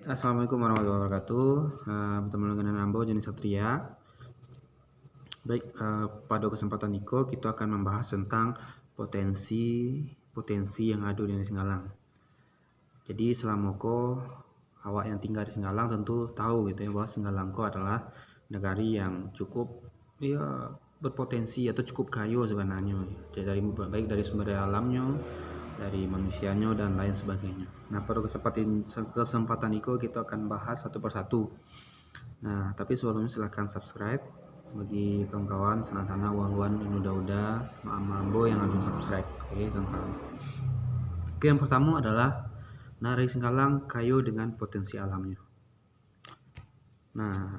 Assalamualaikum warahmatullahi wabarakatuh. Bertemu dengan Ambo jenis Satria. Baik, pada kesempatan ini kita akan membahas tentang potensi yang ada di Singgalang. Jadi selama awak yang tinggal di Singgalang tentu tahu gitu ya bahwa Singgalang adalah negari yang cukup berpotensi atau cukup kaya sebenarnya. Baik dari sumber daya alamnya, dari manusianya dan lain sebagainya. Nah, pada kesempatan itu kita akan bahas satu persatu. Nah, tapi sebelumnya silahkan subscribe bagi kawan-kawan sana-sana wan-wan yang udah mambo yang belum subscribe. Oke, kawan-kawan. Oke, yang pertama adalah Nari Singgalang kayu dengan potensi alamnya. Nah,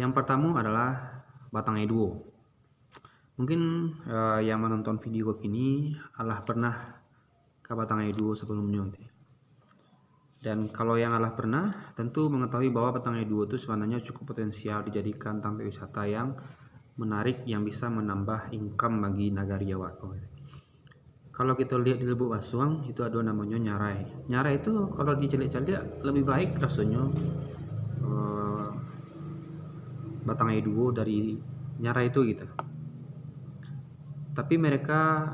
yang pertama adalah Batang Eduo. Mungkin yang menonton video ini adalah pernah ke Batang Eduo sebelumnya. Dan kalau yang adalah pernah, tentu mengetahui bahwa Batang Eduo itu sebenarnya cukup potensial dijadikan tempat wisata yang menarik yang bisa menambah income bagi Nagari Jawa. Kalau kita lihat di Lubuk Basuang itu ada namanya Nyarai. Nyarai itu kalau dicelik-celik lebih baik rasanya Batang Eduo dari Nyarai itu gitu. Tapi mereka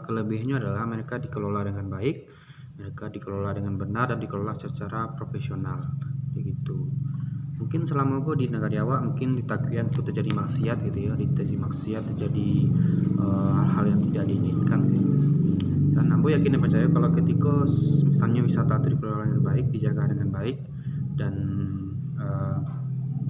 kelebihannya adalah mereka dikelola dengan baik, mereka dikelola dengan benar dan dikelola secara profesional, begitu. Mungkin selama gue di negara Jawa mungkin ditakutin itu terjadi maksiat gitu ya, terjadi hal-hal yang tidak diinginkan gitu. Dan Ambo yakin dan percaya kalau ketika misalnya wisata itu dikelola dengan baik, dijaga dengan baik, dan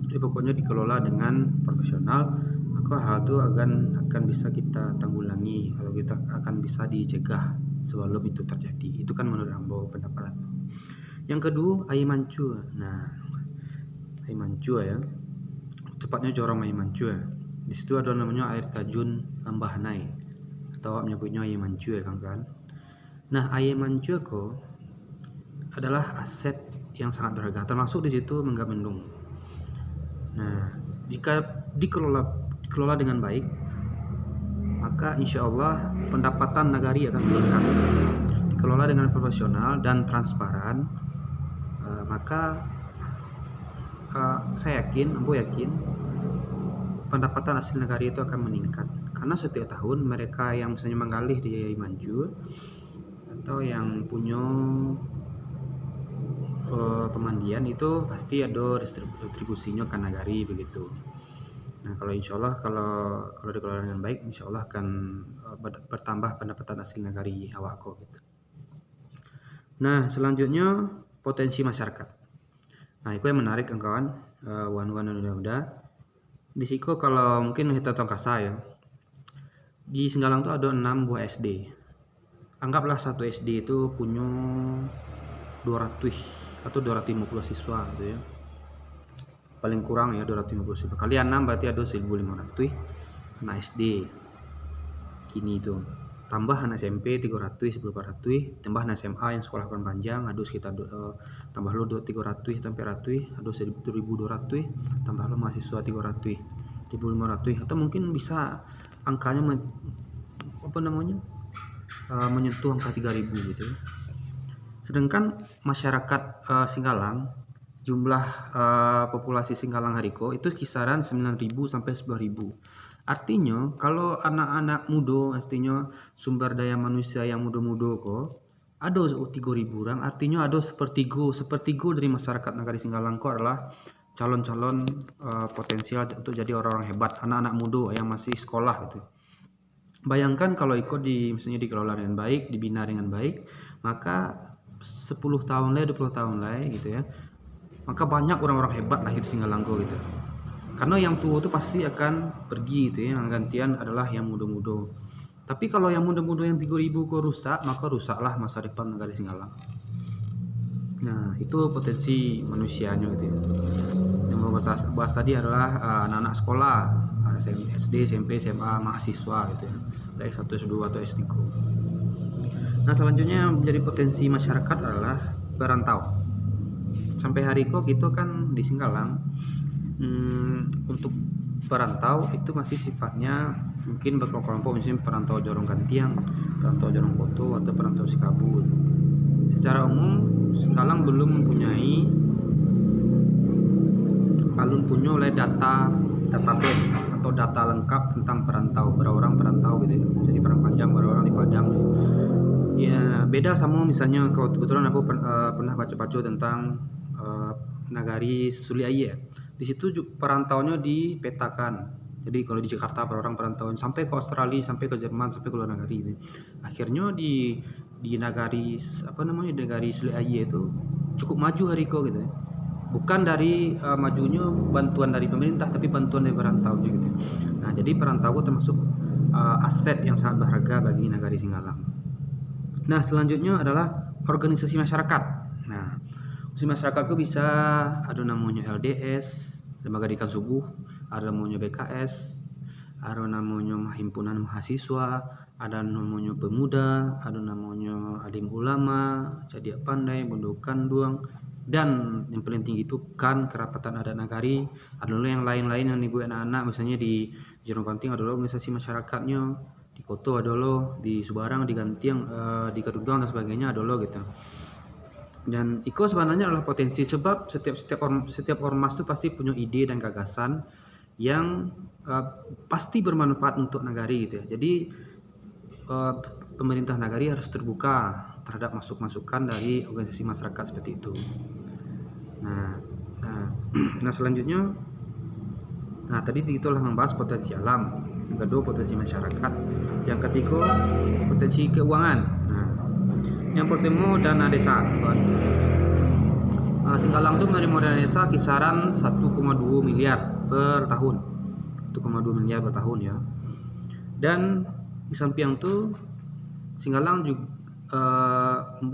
pokoknya dikelola dengan profesional, maka hal itu akan bisa kita tanggulangi, kalau kita akan bisa dicegah sebelum itu terjadi. Itu kan menurut Ambo pendapat. Yang kedua, Air Mancur. Nah, Air Mancur ya, tepatnya Jorong Air Mancur. Di situ ada namanya air terjun Lambahanai atau menyebutnya Air Mancur ya kan. Nah, Air Mancur adalah aset yang sangat berharga, termasuk di situ Megamendung. Nah, jika dikelola dengan baik, maka insya Allah pendapatan nagari akan meningkat. Dikelola dengan profesional dan transparan, maka saya yakin, Ambo yakin, pendapatan asli nagari itu akan meningkat. Karena setiap tahun mereka yang misalnya menggalih di Mancur atau yang punya pemandian itu pasti ada retribusinya ke nagari begitu. Nah, kalau insya Allah kalau dikelola dengan baik, insya Allah akan bertambah pendapatan asli nagari awakko gitu. Nah, selanjutnya potensi masyarakat. Nah, itu yang menarik kawan, wan-wan dan udah. Di situ kalau mungkin kita tahu kasar ya, di Singgalang tuh ada 6 buah SD. Anggaplah satu SD itu punya 200 atau 250 siswa gitu ya. Paling kurang ya 250 siswa. Kali 6 berarti ada 1.500 anak SD. Kini itu. Tambah anak SMP 300, 400, tambah anak SMA yang sekolah panjang ada sekitar tambah lo 300 sampai 100, ada 1.200, tambah lo mahasiswa 300, 1.500 atau mungkin bisa angkanya menyentuh angka 3.000 gitu ya. Sedangkan masyarakat Singgalang, jumlah populasi Singgalang hariko itu kisaran 9.000 sampai 10.000. Artinya kalau anak-anak muda, artinya sumber daya manusia yang muda-muda ada 3.000 orang, artinya ada sepertiga dari masyarakat negara Singgalang adalah calon-calon potensial untuk jadi orang-orang hebat, anak-anak muda yang masih sekolah gitu. Bayangkan kalau misalnya dikelola dengan baik, dibina dengan baik, maka 10 tahun lagi, 20 tahun lagi gitu ya, maka banyak orang-orang hebat lahir di Singgalang gitu. Karena yang tua itu pasti akan pergi gitu ya, yang gantian adalah yang muda-muda. Tapi kalau yang muda-muda yang 3.000 rusak, maka rusaklah masa depan negara Singgalang. Nah, itu potensi manusianya gitu ya. Yang mau bahas tadi adalah anak-anak sekolah, SD, SMP, SMA, mahasiswa gitu ya, baik S1, S2 atau S3. Nah, selanjutnya yang menjadi potensi masyarakat adalah perantau. Sampai hari kita kan di Singgalang untuk perantau itu masih sifatnya mungkin berkelompok, misalnya perantau Jorong Gantiang, perantau Jorong Koto atau perantau Sikabu. Secara umum Singgalang belum punya oleh database atau data lengkap tentang perantau, berapa orang perantau gitu ya. Jadi perang panjang, berapa orang di Padang. Ya beda sama misalnya kalau kebetulan aku pernah baca-baca tentang Nagari Suli Aye. Di situ perantaunya dipetakan. Jadi kalau di Jakarta per orang perantauan sampai ke Australia, sampai ke Jerman, sampai ke luar negeri ini. Akhirnya di Nagari Nagari Suli Aye itu cukup maju hariko gitu ya. Bukan dari majunya bantuan dari pemerintah, tapi bantuan dari perantaunya gitu. Nah, jadi perantau termasuk aset yang sangat berharga bagi Nagari Singgalang. Nah, selanjutnya adalah organisasi masyarakat. Nah, organisasi masyarakat itu bisa ada namanya LDS, Lembaga Didikan Subuh, ada namanya BKS, ada namanya Himpunan Mahasiswa, ada namanya Pemuda, ada namanya Alim Ulama, Cadiak Pandai, Bondo Kanduang, dan yang paling tinggi itu kan Kerapatan Adat Nagari. Ada yang lain-lain yang dibuat anak-anak, misalnya di Jerman Panting adalah organisasi masyarakatnya, di Koto ada lo, di Subarang, di Gantiang, di Kadudang dan sebagainya ada lo gitu. Dan Iko sebenarnya adalah potensi, sebab setiap ormas itu pasti punya ide dan gagasan yang pasti bermanfaat untuk Nagari gitu ya. Jadi pemerintah Nagari harus terbuka terhadap masukan dari organisasi masyarakat seperti itu. Nah selanjutnya, tadi itulah membahas potensi alam, yang kedua potensi masyarakat, yang ketiga potensi keuangan. Nah, yang pertama dana desa. Singgalang itu menerima dana desa kisaran 1,2 miliar per tahun. 1,2 miliar per tahun ya. Dan di samping itu Singgalang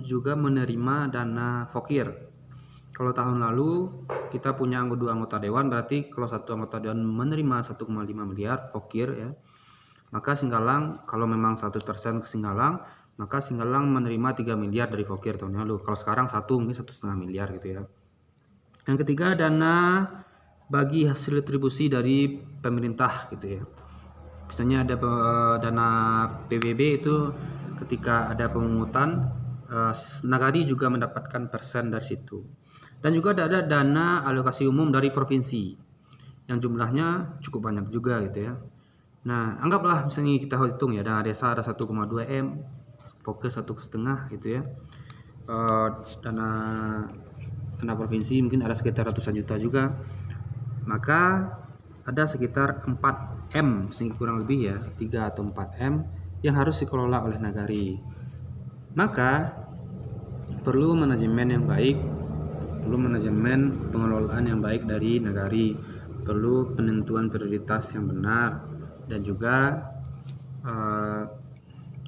juga menerima dana Fokir. Kalau tahun lalu kita punya 2 anggota dewan, berarti kalau satu anggota dewan menerima 1,5 miliar Fokir ya, maka Singgalang kalau memang 100% ke Singgalang, maka Singgalang menerima 3 miliar dari Fokir tahun lalu. Kalau sekarang mungkin 1,5 miliar gitu ya. Yang ketiga, dana bagi hasil retribusi dari pemerintah gitu ya. Misalnya ada dana PBB itu ketika ada pemungutan, Nagari juga mendapatkan persen dari situ. Dan juga ada dana alokasi umum dari provinsi yang jumlahnya cukup banyak juga gitu ya. Nah, anggaplah misalnya kita hitung ya, dana desa ada 1,2 M, Fokir 1,5 gitu ya. Dana provinsi mungkin ada sekitar ratusan juta juga. Maka ada sekitar 4 M, kurang lebih ya, 3 atau 4 M yang harus dikelola oleh Nagari. Maka perlu manajemen yang baik, perlu manajemen pengelolaan yang baik dari Nagari, perlu penentuan prioritas yang benar, dan juga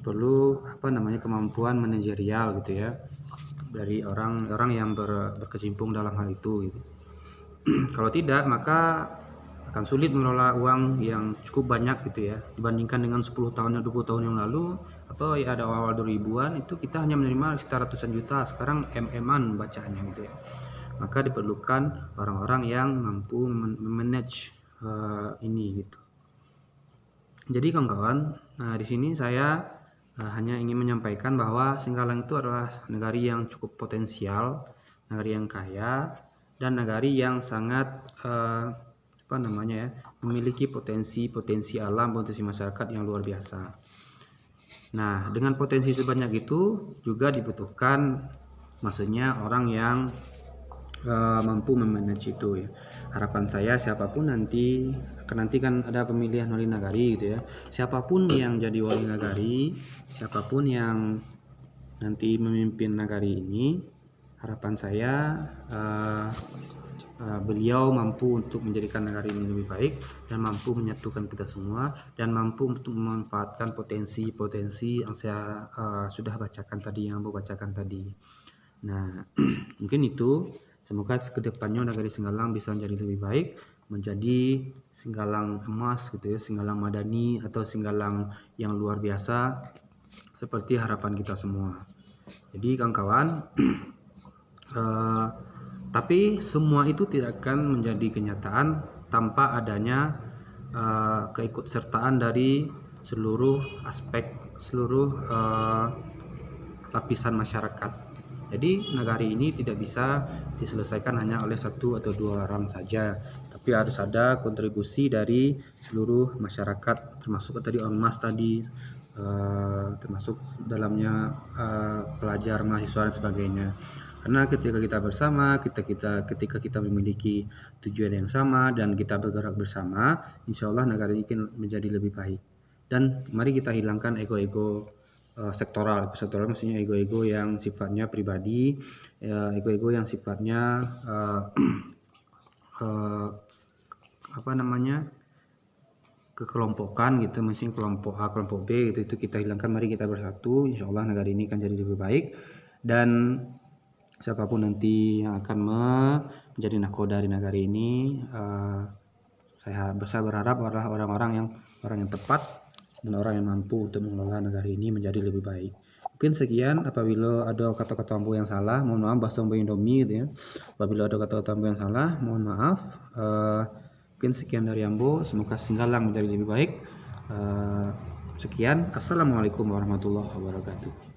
perlu kemampuan manajerial gitu ya dari orang-orang yang berkecimpung dalam hal itu gitu. Kalau tidak, maka akan sulit mengelola uang yang cukup banyak gitu ya, dibandingkan dengan 10 tahun atau 20 tahun yang lalu, atau ya ada awal 2000-an itu kita hanya menerima sekitar ratusan juta, sekarang MM-an bacanya gitu ya. Maka diperlukan orang-orang yang mampu memanage ini gitu. Jadi kawan-kawan, di sini saya hanya ingin menyampaikan bahwa Singgalang itu adalah Nagari yang cukup potensial, Nagari yang kaya, dan Nagari yang sangat memiliki potensi alam, potensi masyarakat yang luar biasa. Nah, dengan potensi sebanyak itu juga dibutuhkan maksudnya orang yang mampu memanage itu ya. Harapan saya siapapun nanti kan ada pemilihan wali nagari gitu ya. Siapapun yang jadi wali nagari, siapapun yang nanti memimpin nagari ini, harapan saya beliau mampu untuk menjadikan nagari ini lebih baik dan mampu menyatukan kita semua dan mampu untuk memanfaatkan potensi-potensi yang saya sudah bacakan tadi, yang Ambo bacakan tadi. Nah, mungkin itu. Semoga kedepannya Nagari Singgalang bisa menjadi lebih baik, menjadi Singgalang emas gitu ya, Singgalang madani atau Singgalang yang luar biasa seperti harapan kita semua. Jadi kawan-kawan, tapi semua itu tidak akan menjadi kenyataan tanpa adanya keikutsertaan dari seluruh aspek, seluruh lapisan masyarakat. Jadi nagari ini tidak bisa diselesaikan hanya oleh satu atau dua orang saja, tapi harus ada kontribusi dari seluruh masyarakat, termasuk tadi ormas tadi, termasuk dalamnya pelajar, mahasiswa dan sebagainya. Karena ketika kita bersama, ketika kita memiliki tujuan yang sama dan kita bergerak bersama, insya Allah negara ini akan menjadi lebih baik. Dan mari kita hilangkan ego-ego sektoral. Sektoral maksudnya ego-ego yang sifatnya pribadi, ego-ego yang sifatnya apa namanya, kekelompokan gitu, maksudnya kelompok A, kelompok B gitu, itu kita hilangkan. Mari kita bersatu, insya Allah negara ini akan jadi lebih baik. Dan siapapun nanti yang akan menjadi nahkoda di negara ini, saya berharap adalah orang yang tepat dan orang yang mampu untuk mengelola negara ini menjadi lebih baik. Mungkin sekian. Apabila ada kata-kata ampuh yang salah, mohon maaf. Bahasa Indomie gitu ya. Apabila ada kata-kata ampuh yang salah, mohon maaf. Mungkin sekian dari Ambo. Semoga Singgalang menjadi lebih baik. Sekian. Assalamualaikum warahmatullahi wabarakatuh.